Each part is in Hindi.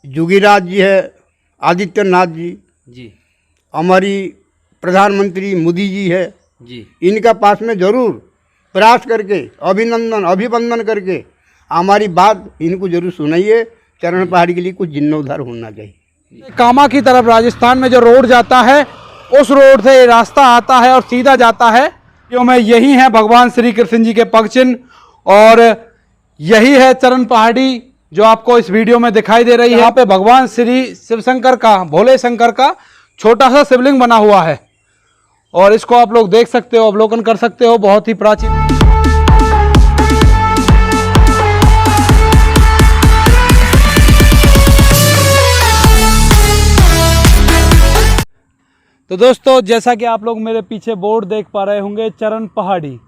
योगीराज जी है, आदित्यनाथ जी, हमारी प्रधानमंत्री मोदी जी है जी, इनका पास में जरूर प्रयास करके अभिवंदन करके हमारी बात इनको जरूर सुनाइए। चरण पहाड़ी के लिए कुछ जीर्णोद्धार होना चाहिए। कामा की तरफ राजस्थान में जो रोड जाता है उस रोड से रास्ता आता है और सीधा जाता है। क्यों में यही है भगवान श्री कृष्ण जी के पग चिन्ह और यही है चरण पहाड़ी जो आपको इस वीडियो में दिखाई दे रही है। यहाँ पे भगवान श्री शिव शंकर का, भोले शंकर का छोटा सा शिवलिंग बना हुआ है और इसको आप लोग देख सकते हो, अवलोकन कर सकते हो। बहुत ही प्राचीन। तो दोस्तों, जैसा कि आप लोग मेरे पीछे बोर्ड देख पा रहे होंगे, चरण पहाड़ी,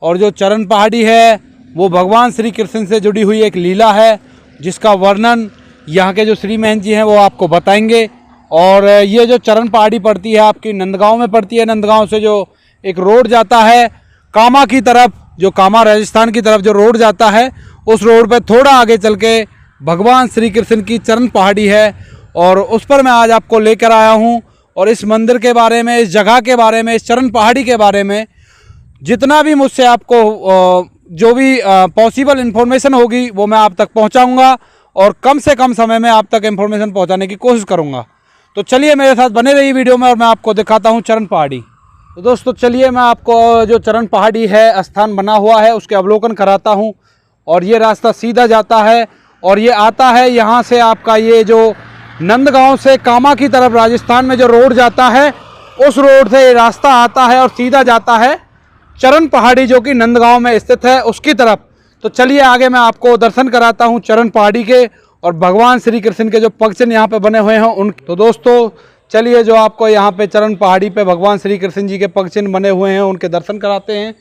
और जो चरण पहाड़ी है वो भगवान श्री कृष्ण से जुड़ी हुई एक लीला है जिसका वर्णन यहाँ के जो श्री महंत जी हैं वो आपको बताएंगे। और ये जो चरण पहाड़ी पड़ती है आपकी नंदगांव में पड़ती है। नंदगांव से जो एक रोड जाता है कामा की तरफ, जो कामा राजस्थान की तरफ जो रोड जाता है, उस रोड पे थोड़ा आगे चल के भगवान श्री कृष्ण की चरण पहाड़ी है और उस पर मैं आज आपको लेकर आया हूँ। और इस मंदिर के बारे में, इस जगह के बारे में, इस चरण पहाड़ी के बारे में जितना भी मुझसे आपको जो भी पॉसिबल इन्फॉर्मेशन होगी वो मैं आप तक पहुंचाऊंगा और कम से कम समय में आप तक इन्फॉर्मेशन पहुंचाने की कोशिश करूंगा। तो चलिए मेरे साथ बने रहिए वीडियो में और मैं आपको दिखाता हूं चरण पहाड़ी। तो दोस्तों चलिए मैं आपको जो चरण पहाड़ी है, स्थान बना हुआ है, उसके अवलोकन कराता हूँ। और ये रास्ता सीधा जाता है और ये आता है यहाँ से आपका ये जो नंदगांव से कामा की तरफ राजस्थान में जो रोड जाता है उस रोड से रास्ता आता है और सीधा जाता है चरण पहाड़ी जो कि नंदगांव में स्थित है उसकी तरफ। तो चलिए आगे मैं आपको दर्शन कराता हूं चरण पहाड़ी के और भगवान श्री कृष्ण के जो पग चिन्ह यहाँ पे बने हुए हैं उन। तो दोस्तों चलिए जो आपको यहाँ पे चरण पहाड़ी पे भगवान श्री कृष्ण जी के पग चिन्ह बने हुए हैं उनके दर्शन कराते हैं।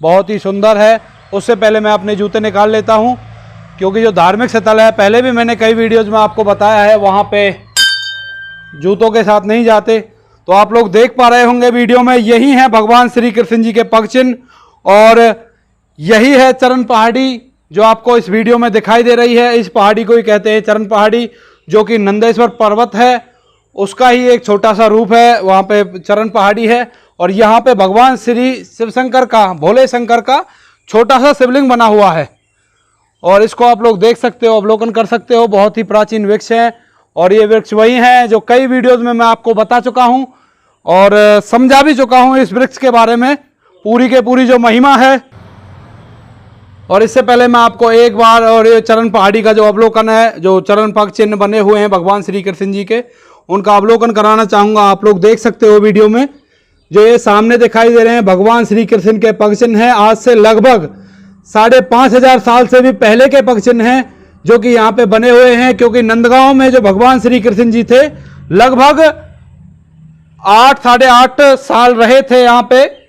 बहुत ही सुंदर है। उससे पहले मैं अपने जूते निकाल लेता हूँ क्योंकि जो धार्मिक स्थल है, पहले भी मैंने कई वीडियोज में आपको बताया है, वहाँ पे जूतों के साथ नहीं जाते। तो आप लोग देख पा रहे होंगे वीडियो में, यही है भगवान श्री कृष्ण जी के पग चिन्ह और यही है चरण पहाड़ी जो आपको इस वीडियो में दिखाई दे रही है। इस पहाड़ी को ही कहते हैं चरण पहाड़ी, जो कि नंदेश्वर पर्वत है उसका ही एक छोटा सा रूप है। वहाँ पे चरण पहाड़ी है और यहाँ पे भगवान श्री शिव शंकर का, भोले शंकर का छोटा सा शिवलिंग बना हुआ है और इसको आप लोग देख सकते हो, अवलोकन कर सकते हो। बहुत ही प्राचीन वृक्ष है और ये वृक्ष वही है जो कई वीडियोज में मैं आपको बता चुका हूँ और समझा भी चुका हूँ इस वृक्ष के बारे में, पूरी के पूरी जो महिमा है। और इससे पहले मैं आपको एक बार और ये चरण पहाड़ी का जो अवलोकन है, जो चरण पग चिन्ह बने हुए हैं भगवान श्री कृष्ण जी के, उनका अवलोकन कराना चाहूँगा। आप लोग देख सकते हो वीडियो में, जो ये सामने दिखाई दे रहे हैं भगवान श्री कृष्ण के पग चिन्ह हैं। आज से लगभग 5,500 साल से भी पहले के पग चिन्ह हैं जो कि यहाँ पे बने हुए हैं। क्योंकि नंदगांव में जो भगवान श्री कृष्ण जी थे लगभग 8-8.5 साल रहे थे यहाँ पे,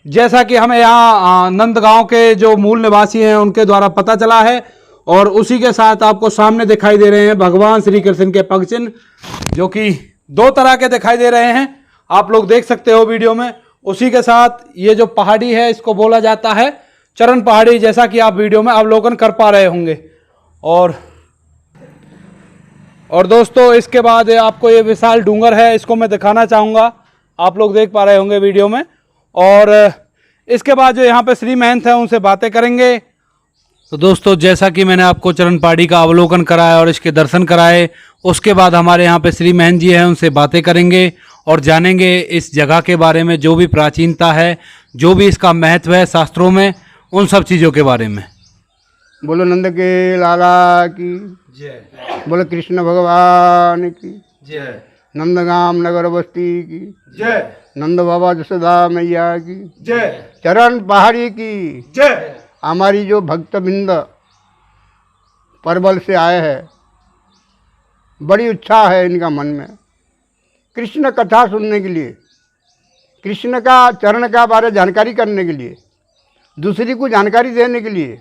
जैसा कि हमें यहाँ नंदगांव के जो मूल निवासी हैं उनके द्वारा पता चला है। और उसी के साथ आपको सामने दिखाई दे रहे हैं भगवान श्री कृष्ण के पग चिन्ह, जो कि 2 तरह के दिखाई दे रहे हैं, आप लोग देख सकते हो वीडियो में। उसी के साथ ये जो पहाड़ी है इसको बोला जाता है चरण पहाड़ी, जैसा कि आप वीडियो में अवलोकन कर पा रहे होंगे। और दोस्तों इसके बाद आपको ये विशाल डूंगर है, इसको मैं दिखाना चाहूँगा, आप लोग देख पा रहे होंगे वीडियो में। और इसके बाद जो यहाँ पे श्री महंत हैं उनसे बातें करेंगे। तो दोस्तों जैसा कि मैंने आपको चरण पहाड़ी का अवलोकन कराया और इसके दर्शन कराए, उसके बाद हमारे यहाँ पे श्री महंत जी हैं, उनसे बातें करेंगे और जानेंगे इस जगह के बारे में, जो भी प्राचीनता है, जो भी इसका महत्व है शास्त्रों में, उन सब चीज़ों के बारे में। बोलो नंद के लाला की जय, बोलो कृष्ण भगवान की जय, नंदगाम नगर बस्ती की जय, नंद बाबा जसोदा मैया की जय, चरण पहाड़ी की जय। हमारी जो भक्तबिंद परबल से आए हैं, बड़ी उत्साह है इनका मन में कृष्ण कथा सुनने के लिए, कृष्ण का चरण का बारे जानकारी करने के लिए, दूसरी को जानकारी देने के लिए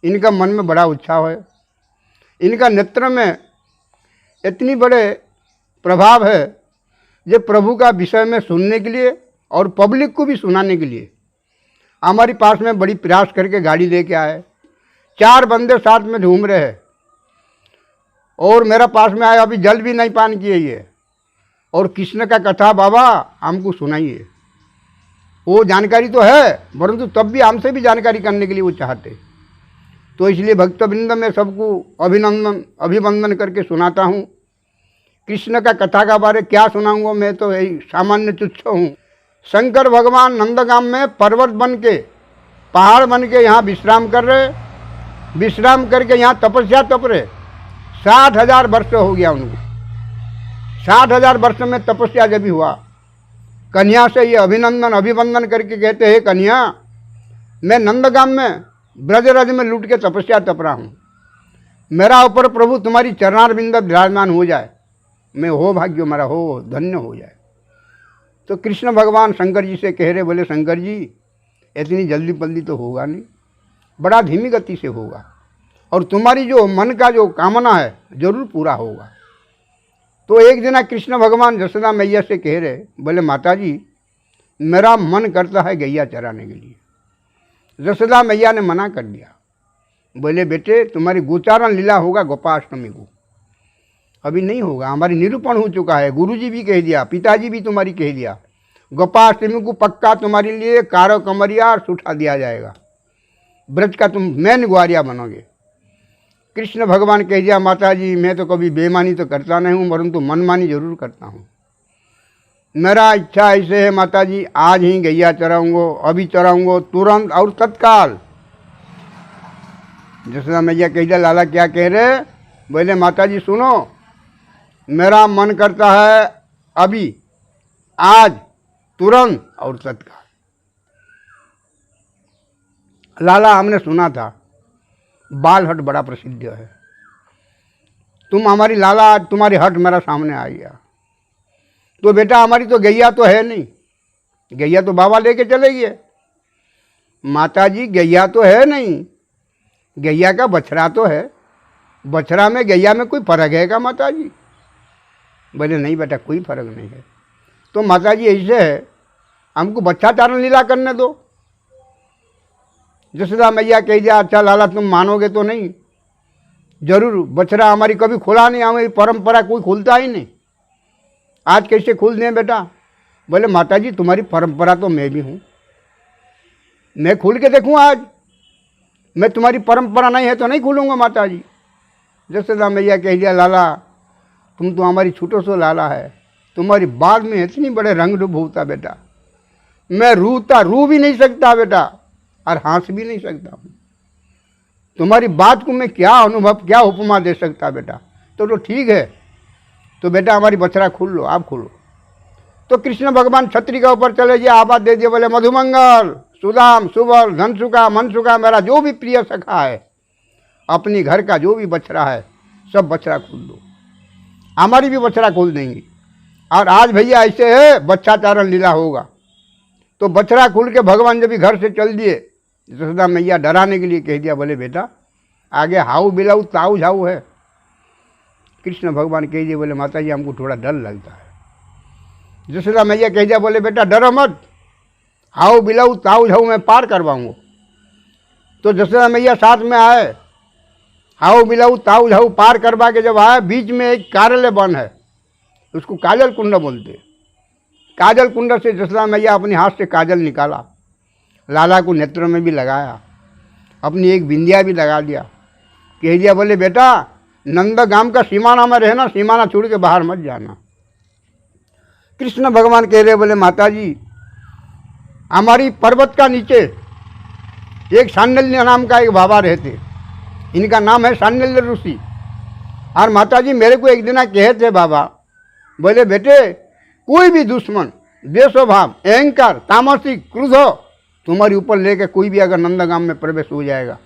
इनका मन में बड़ा उत्साह है। इनका नेत्र में इतनी बड़े प्रभाव है जो प्रभु का विषय में सुनने के लिए और पब्लिक को भी सुनाने के लिए हमारे पास में बड़ी प्रयास करके गाड़ी लेके आए। 4 बंदे साथ में घूम रहे हैं। और मेरा पास में आया, अभी जल भी नहीं पान किए ये, और कृष्ण का कथा बाबा हमको सुनाइए। वो जानकारी तो है, परंतु तब भी हमसे भी जानकारी करने के लिए वो चाहते। तो इसलिए भक्तवृंद में सबको अभिवंदन करके सुनाता हूँ। कृष्ण का कथा का बारे क्या सुनाऊंगा, मैं तो यही सामान्य तुच्छ हूँ। शंकर भगवान नंदगाम में पर्वत बन के, पहाड़ बन के यहाँ विश्राम कर रहे, विश्राम करके यहाँ तपस्या तप रहे। 60,000 वर्ष हो गया उनको। 60,000 वर्ष में तपस्या जब भी हुआ, कन्या से ये अभिवंदन करके कहते हैं, कन्या मैं नंदगाम में ब्रजराज में लूट के तपस्या तप रहा हूँ, मेरा ऊपर प्रभु तुम्हारी चरणारविंद विराजमान हो जाए, मैं हो भाग्य मेरा हो, धन्य हो जाए। तो कृष्ण भगवान शंकर जी से कह रहे, बोले शंकर जी इतनी जल्दी पल्दी तो होगा नहीं, बड़ा धीमी गति से होगा, और तुम्हारी जो मन का जो कामना है जरूर पूरा होगा। तो एक दिन कृष्ण भगवान यशोदा मैया से कह रहे, बोले माता जी मेरा मन करता है गैया चराने के लिए। यशोदा मैया ने मना कर दिया, बोले बेटे तुम्हारी गोचारण लीला होगा गोपाष्टमी को, अभी नहीं होगा, हमारी निरूपण हो चुका है, गुरुजी भी कह दिया, पिताजी भी तुम्हारी कह दिया, गोपाष्टमी को पक्का तुम्हारे लिए कारो कमरिया सुठा दिया जाएगा, ब्रज का तुम मैन ग्वारिया बनोगे। कृष्ण भगवान कह दिया, माता जी मैं तो कभी बेईमानी तो करता नहीं हूँ, परंतु मनमानी जरूर करता हूँ। मेरा इच्छा ऐसे है माता जी, आज ही गैया चराऊंगो, अभी चराऊंगो, तुरंत और तत्काल। यशोदा मैया कह दिया, लाला क्या कह रहे? बोले माता जी सुनो, मेरा मन करता है अभी, आज, तुरंत और तत्काल। लाला हमने सुना था बाल हट बड़ा प्रसिद्ध है, तुम हमारी लाला, आज तुम्हारी हट मेरा सामने आ गया। तो बेटा हमारी तो गैया तो है नहीं, गैया तो बाबा लेके चले गए। माता जी गैया तो है नहीं, गैया का बछड़ा तो है, बछड़ा में गैया में कोई फर्क है क्या माता जी? बोले नहीं बेटा कोई फर्क नहीं है। तो माता जी ऐसे है, हमको बच्चा चारण लीला करने दो। यशोदा मैया कह दिया, अच्छा लाला तुम मानोगे तो नहीं, जरूर बछड़ा हमारी कभी खुला नहीं, हमारी परंपरा कोई खुलता ही नहीं, आज कैसे खुल दें बेटा? बोले माता जी तुम्हारी परंपरा तो मैं भी हूँ, मैं खुल के देखूँ आज, मैं तुम्हारी परंपरा नहीं है तो नहीं खुलूँगा माता जी। यशोदा मैया कह दिया, लाला तुम तो हमारी छोटो सो लाला है, तुम्हारी बात में इतनी बड़े रंग डूब होता बेटा, मैं रू भी नहीं सकता बेटा, और हंस भी नहीं सकता हूँ, तुम्हारी बात को मैं क्या अनुभव, क्या उपमा दे सकता बेटा। तो ठीक है, तो बेटा हमारी बछड़ा खुल लो, आप खुलो। तो कृष्ण भगवान छतरी के ऊपर चले गए, आवाज दे दिए, बोले मधुमंगल, सुदाम, सुबल, धनसुखा, मनसुखा, मेरा जो भी प्रिय सखा है, अपनी घर का जो भी बछड़ा है सब बछड़ा खोल दो, हमारी भी बछड़ा खोल देंगी। और आज भैया ऐसे है बच्चा चारण लीला होगा। तो बछड़ा खुल के भगवान जब भी घर से चल दिए, यशोदा मैया डराने के लिए कह दिया, बोले बेटा आगे हाउ बिलाऊ ताऊ झाऊ है। कृष्ण भगवान कह दिए, बोले माता जी हमको थोड़ा डर लगता है। यशोदा मैया कह दिया, बोले बेटा डरो मत, हाउ बिलाऊ ताऊ झाऊ मैं पार करवाऊंगा। तो यशोदा मैया साथ में आए, हाउ बिलाऊ ताऊ झाऊ पार करवा के जब आए, बीच में एक कार्यालय वन है, उसको काजल कुंड बोलते। काजल कुंड से यशोदा मैया अपने हाथ से काजल निकाला, लाला को नेत्र में भी लगाया, अपनी एक बिंदिया भी लगा दिया, कह दिया बोले बेटा नंदगाम का सीमाना में रहना, सीमाना छोड़ के बाहर मत जाना। कृष्ण भगवान कह रहे, बोले माता जी हमारी पर्वत का नीचे एक सांडल्य नाम का एक बाबा रहते, इनका नाम है सांडल्य ऋषि। और माता जी मेरे को एक दिन कहे थे बाबा, बोले बेटे कोई भी दुश्मन, देशोभाव, अहंकार, तामसिक, क्रोध तुम्हारे ऊपर लेके कोई भी अगर नंदगाम में प्रवेश हो जाएगा,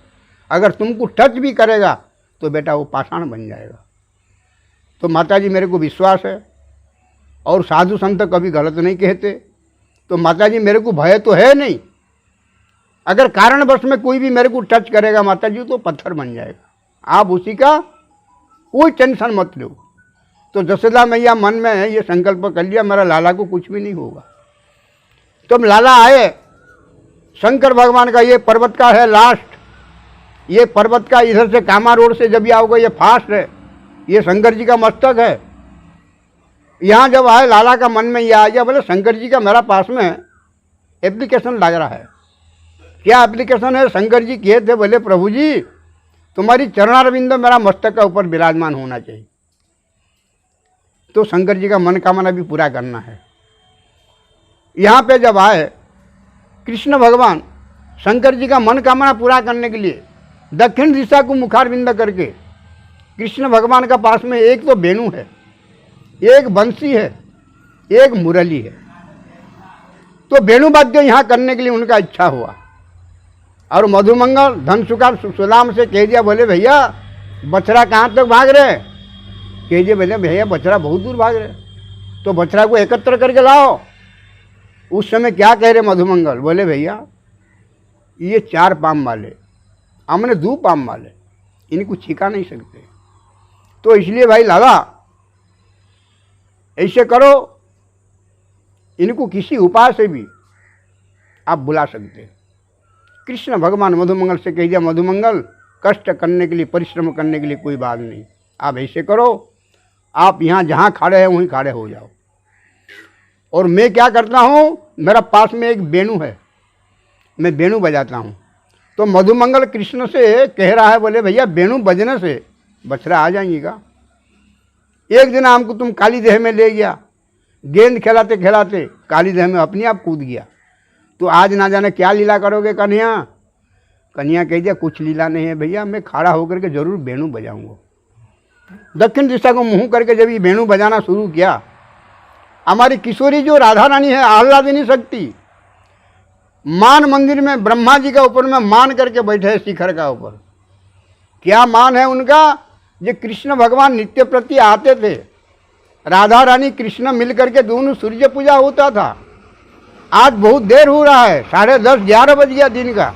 अगर तुमको टच भी करेगा तो बेटा वो पाषाण बन जाएगा। तो माता जी मेरे को विश्वास है, और साधु संत कभी गलत नहीं कहते, तो माता जी मेरे को भय तो है नहीं, अगर कारणवश में कोई भी मेरे को टच करेगा माता जी तो पत्थर बन जाएगा, आप उसी का कोई टेंशन मत लो। तो यशोदा मैया मन में है ये संकल्प कर लिया, मेरा लाला को कुछ भी नहीं होगा। तो लाला आए, शंकर भगवान का ये पर्वत का है लास्ट, ये पर्वत का इधर से कामा रोड से जब भी आओगे ये फास्ट है, ये शंकर जी का मस्तक है। यहाँ जब आए लाला का मन में ये आ गया, बोले शंकर जी का मेरा पास में एप्लीकेशन लग रहा है। क्या एप्लीकेशन है? शंकर जी किए थे, बोले प्रभु जी तुम्हारी चरणारविंद मेरा मस्तक का ऊपर विराजमान होना चाहिए। तो शंकर जी का मनोकामना भी पूरा करना है। यहाँ पे जब आए कृष्ण भगवान शंकर जी का मनोकामना पूरा करने के लिए दक्षिण दिशा को मुखारविंद करके कृष्ण भगवान का पास में एक तो वेणु है, एक बंसी है, एक मुरली है। तो वेणु वाद्य यहाँ करने के लिए उनका इच्छा हुआ और मधुमंगल धनसुकार सुदाम से कह दिया, बोले भैया बछड़ा कहाँ तक भाग रहे? कह दिया बोले भैया बछड़ा बहुत दूर भाग रहे, तो बछड़ा को एकत्र करके लाओ। उस समय क्या कह रहे मधुमंगल? बोले भैया ये 4 पाम वाले, हमने 2 पाम वाले, इनको छिका नहीं सकते, तो इसलिए भाई लाला ऐसे करो, इनको किसी उपाय से भी आप बुला सकते हैं। कृष्ण भगवान मधुमंगल से कह दिया, मधुमंगल कष्ट करने के लिए, परिश्रम करने के लिए कोई बात नहीं, आप ऐसे करो, आप यहाँ जहाँ खड़े हैं वहीं खड़े हो जाओ, और मैं क्या करता हूँ, मेरा पास में एक वेणु है, मैं वेणु बजाता हूँ। तो मधुमंगल कृष्ण से कह रहा है, बोले भैया वेणु बजने से बछड़ा आ जाएंगे। एक दिन हमको तुम काली देह में ले गया, गेंद खिलाते खिलाते काली देह में अपने आप कूद गया, तो आज ना जाने क्या लीला करोगे कन्हैया? कन्हैया कह दिया कुछ लीला नहीं है भैया, मैं खड़ा होकर के जरूर वेणु बजाऊंगा। दक्षिण दिशा को मुँह करके जब ये वेणु बजाना शुरू किया, हमारी किशोरी जो राधा रानी है, आह्लादिनी शक्ति, मान मंदिर में ब्रह्मा जी का ऊपर में मान करके बैठे हैं शिखर का ऊपर। क्या मान है उनका? जो कृष्ण भगवान नित्य प्रति आते थे, राधा रानी कृष्ण मिल करके दोनों सूर्य पूजा होता था। आज बहुत देर हो रहा है, 10:30 11 बज गया दिन का,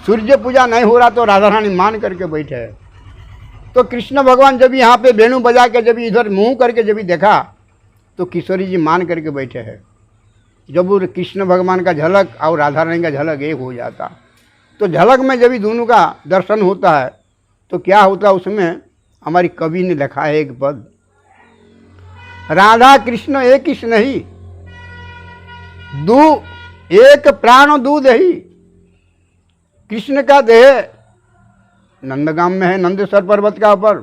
सूर्य पूजा नहीं हो रहा, तो राधा रानी मान करके बैठे हैं। तो कृष्ण भगवान जब यहाँ पे वेणु बजा के जब इधर मुँह करके जब देखा, तो किशोरी जी मान करके बैठे हैं। जब वो कृष्ण भगवान का झलक और राधा रानी का झलक एक हो जाता, तो झलक में जब दोनों का दर्शन होता है, तो क्या होता उसमें, हमारी कवि ने लिखा है एक पद, राधा कृष्ण एक ही नहीं, एक प्राण दूध ही। कृष्ण का देह नंदगाम में है, नंदेश्वर पर्वत का ऊपर,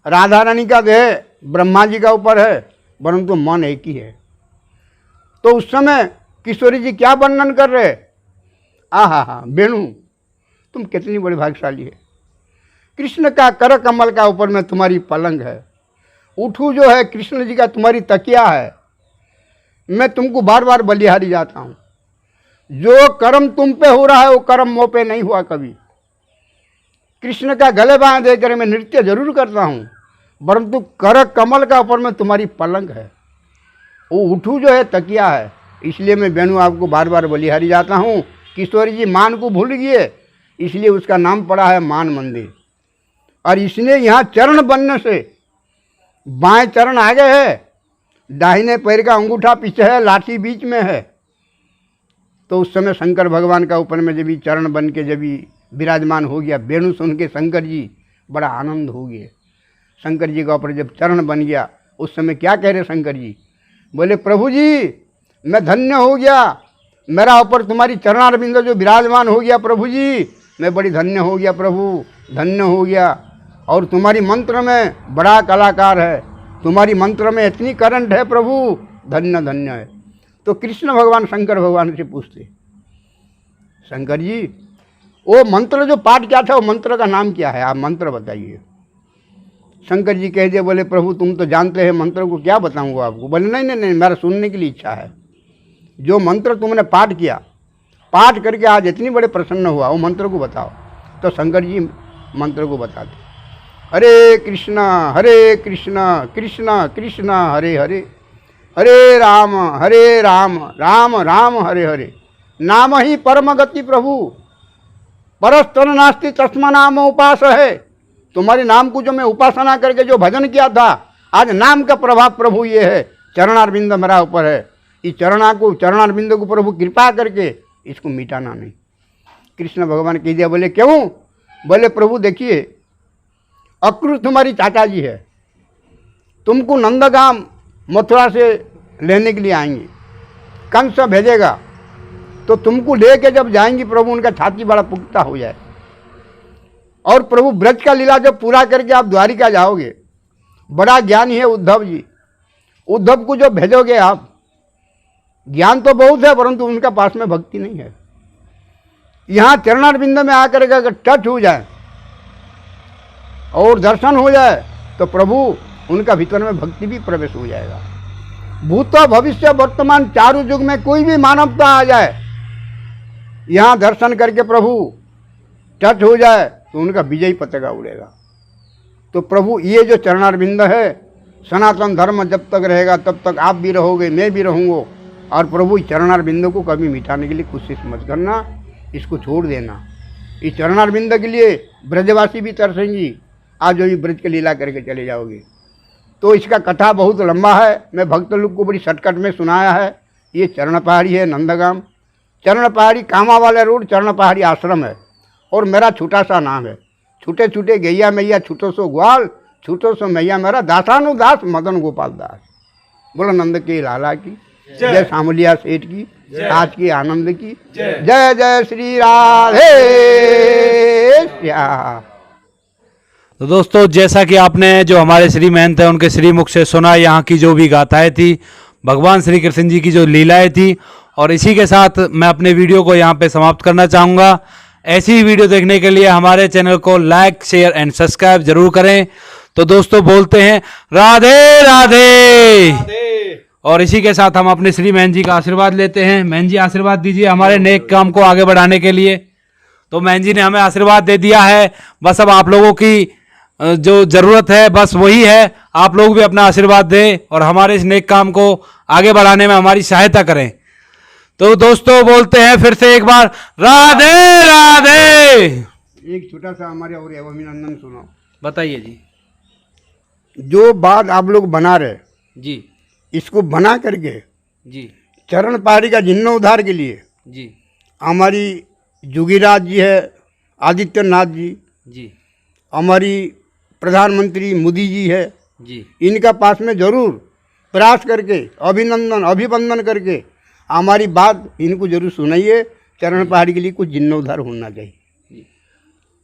राधा रानी का देह ब्रह्मा जी का ऊपर है, परंतु मन एक ही है। तो उस समय किशोरी जी क्या वर्णन कर रहे? हा वेणु तुम कितनी बड़ी भाग्यशाली है, कृष्ण का कर कमल का ऊपर में तुम्हारी पलंग है, उठू जो है कृष्ण जी का तुम्हारी तकिया है। मैं तुमको बार बार बलिहारी जाता हूँ, जो कर्म तुम पे हो रहा है वो कर्म मोह पे नहीं हुआ कभी। कृष्ण का गले बाएं देकर मैं नृत्य जरूर करता हूँ, परंतु कर कमल का ऊपर में तुम्हारी पलंग है, वो उठू जो है तकिया है। इसलिए मैं वेणु आपको बार बार बलिहारी जाता हूँ। किशोरी जी मान को भूल गए, इसलिए उसका नाम पड़ा है मान मंदिर। और इसने यहाँ चरण बनने से, बाएं चरण आगे है, दाहिने पैर का अंगूठा पीछे है, लाठी बीच में है। तो उस समय शंकर भगवान का ऊपर में जब भी चरण बन के जब भी विराजमान हो गया, वेणु सुन के शंकर जी बड़ा आनंद हो गए। शंकर जी का ऊपर जब चरण बन गया, उस समय क्या कह रहे शंकर जी? बोले प्रभु जी मैं धन्य हो गया, मेरा ऊपर तुम्हारी चरणारविंद जो विराजमान हो गया प्रभु जी, मैं बड़ी धन्य हो गया प्रभु, धन्य हो गया। और तुम्हारी मंत्र में बड़ा कलाकार है, तुम्हारी मंत्र में इतनी करंट है प्रभु, धन्य धन्य है। तो कृष्ण भगवान शंकर भगवान से पूछते, शंकर जी वो मंत्र जो पाठ किया था वो मंत्र का नाम क्या है, आप मंत्र बताइए। शंकर जी कह दिए, बोले प्रभु तुम तो जानते हैं मंत्र को, क्या बताऊंगा आपको? बोले नहीं नहीं नहीं, मेरा सुनने के लिए इच्छा है। जो मंत्र तुमने पाठ किया, पाठ करके आज इतनी बड़े प्रसन्न हुआ, वो मंत्र को बताओ। तो शंकर जी मंत्र को बताते, हरे कृष्णा कृष्णा कृष्णा हरे हरे, हरे राम राम राम हरे हरे, नाम ही परम गति प्रभु, परस्तर नास्ति तस्मा नाम उपास है। तुम्हारे नाम को जो मैं उपासना करके जो भजन किया था, आज नाम का प्रभाव प्रभु ये है, चरणारविंद मेरा ऊपर है। इस चरणारविंद को प्रभु कृपा करके इसको मिटाना नहीं। कृष्ण भगवान कह दिया, बोले क्यों? बोले प्रभु देखिए अक्रूर तुम्हारी चाचा जी है, तुमको नंदगाम मथुरा से लेने के लिए आएंगी, कंस भेजेगा, तो तुमको लेके जब जाएंगी प्रभु उनका छाती बड़ा पुख्ता हो जाए। और प्रभु ब्रज का लीला जब पूरा करके आप द्वारिका जाओगे, बड़ा ज्ञानी है उद्धव जी, उद्धव को जो भेजोगे आप, ज्ञान तो बहुत है परंतु उनका पास में भक्ति नहीं है। यहाँ चरणारविंद में आकर के अगर टच हो जाए और दर्शन हो जाए तो प्रभु उनका भीतर में भक्ति भी प्रवेश हो जाएगा। भूत भविष्य वर्तमान चारों युग में कोई भी मानवता आ जाए, यहाँ दर्शन करके प्रभु टच हो जाए तो उनका विजयी पताका उड़ेगा। तो प्रभु ये जो चरणारविंद है, सनातन धर्म जब तक रहेगा तब तक आप भी रहोगे, मैं भी रहूँगा। और प्रभु इस चरणारविंद को कभी मिटाने के लिए कोशिश मत करना, इसको छोड़ देना। इस चरणारविंद के लिए ब्रजवासी भी तरसेंगी, आज जो भी ब्रज के लीला करके चले जाओगे। तो इसका कथा बहुत लंबा है, मैं भक्त लोग को बड़ी शॉर्टकट में सुनाया है। ये चरण पहाड़ी है नंदगाम, चरण पहाड़ी कामा वाला रोड, चरण पहाड़ी आश्रम है। और मेरा छोटा सा नाम है, छूटे छूटे गैया मैया छूटो सो ग्वाल, छूटो सो मैया मेरा दासानुदास मदन गोपाल दास। बोलो नंद के लाला की जय, सामलिया सेठ की आज की आनंद की जय, जय श्री राधे श्याम। तो दोस्तों, जैसा कि आपने जो हमारे श्री महंत हैं उनके श्री मुख से सुना, यहाँ की जो भी गाथाएं थी, भगवान श्री कृष्ण जी की जो लीलाएं थी, और इसी के साथ मैं अपने वीडियो को यहाँ पे समाप्त करना चाहूँगा। ऐसी ही वीडियो देखने के लिए हमारे चैनल को लाइक, शेयर एंड सब्सक्राइब जरूर करें। तो दोस्तों बोलते हैं राधे राधे। और इसी के साथ हम अपने श्री महंत जी का आशीर्वाद लेते हैं। महंत जी आशीर्वाद दीजिए हमारे नेक काम को आगे बढ़ाने के लिए। तो महंत जी ने हमें आशीर्वाद दे दिया है, बस अब आप लोगों की जो जरूरत है बस वही है, आप लोग भी अपना आशीर्वाद दें और हमारे इस नेक काम को आगे बढ़ाने में हमारी सहायता करें। तो दोस्तों बोलते हैं फिर से एक बार राधे राधे। एक छोटा सा हमारे और अभिनंदन सुनो। बताइए जी। जो बात आप लोग बना रहे जी, इसको बना करके जी, चरण पहाड़ी का जीर्णोद्धार के लिए जी, हमारी जोगीराज जी है, आदित्यनाथ जी, जी, हमारी प्रधानमंत्री मोदी जी है, जी, इनका पास में जरूर प्रयास करके अभिनंदन अभिवंदन करके हमारी बात इनको जरूर सुनाइए। चरण पहाड़ी के लिए कुछ जीर्णोद्धार होना चाहिए।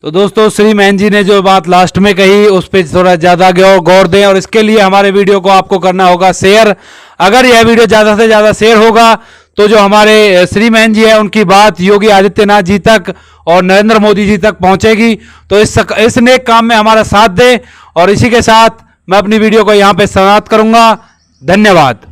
तो दोस्तों, श्री महंत जी ने जो बात लास्ट में कही उस पर थोड़ा ज़्यादा गौर दें, और इसके लिए हमारे वीडियो को आपको करना होगा शेयर। अगर यह वीडियो ज़्यादा से ज़्यादा शेयर होगा तो जो हमारे श्री महंत जी है उनकी बात योगी आदित्यनाथ जी तक और नरेंद्र मोदी जी तक पहुंचेगी। तो इस नेक काम में हमारा साथ दें। और इसी के साथ मैं अपनी वीडियो को यहाँ पे समाप्त करूंगा। धन्यवाद।